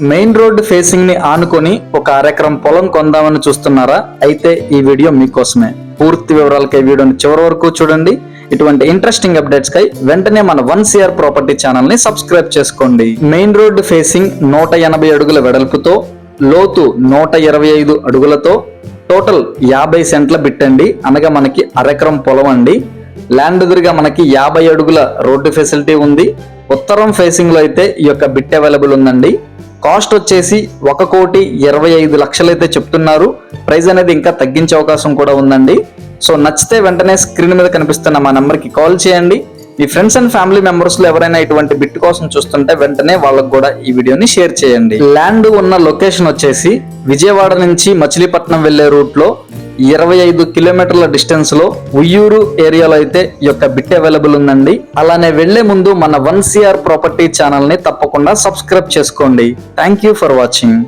Main road facing ని ఆనుకొని ఒక అరెకరం పొలం కొందామని చూస్తున్నారా? అయితే ఈ వీడియో మీకోసమే. పూర్తి వివరాలకై వీడియోని చివరి వరకు చూడండి. ఇటువంటి ఇంట్రెస్టింగ్ అప్డేట్స్ కై వెంటనే మన 1CR ప్రాపర్టీ ఛానల్ ని సబ్స్క్రైబ్ చేసుకోండి. మెయిన్ రోడ్ ఫేసింగ్ 180 అడుగుల వెడల్పుతో, లోతు 125 అడుగులతో, టోటల్ 50 సెంట్ల బిట్టండి. అనగా మనకి అరెకరం పొలం అండి. ల్యాండ్ ఎదురుగా మనకి 50 అడుగుల రోడ్డు ఫెసిలిటీ ఉంది. ఉత్తరం ఫేసింగ్ లో అయితే ఈ యొక్క బిట్ అవైలబుల్ ఉందండి. కాస్ట్ వచ్చేసి 1,25,00,000 అయితే చెప్తున్నారు. ప్రైస్ అనేది ఇంకా తగ్గించే అవకాశం కూడా ఉందండి. సో నచ్చితే వెంటనే స్క్రీన్ మీద కనిపిస్తున్న మా నెంబర్కి కాల్ చేయండి. మీ ఫ్రెండ్స్ అండ్ ఫ్యామిలీ మెంబర్స్ లో ఎవరైనా ఇటువంటి బిట్ కోసం చూస్తుంటే వెంటనే వాళ్ళకు కూడా ఈ వీడియోని షేర్ చేయండి. ల్యాండ్ ఉన్న లొకేషన్ వచ్చేసి విజయవాడ నుంచి మచిలీపట్నం వెళ్లే రూట్ లో 25 కిలోమీటర్ల డిస్టెన్స్ లో ఉయ్యూరు ఏరియాలో అయితే ఈ యొక్క బిట్ అవైలబుల్ ఉందండి. అలానే వెళ్లే ముందు మన 1CR ప్రాపర్టీ ఛానల్ ని తప్పకుండా సబ్స్క్రైబ్ చేసుకోండి. Thank you for watching.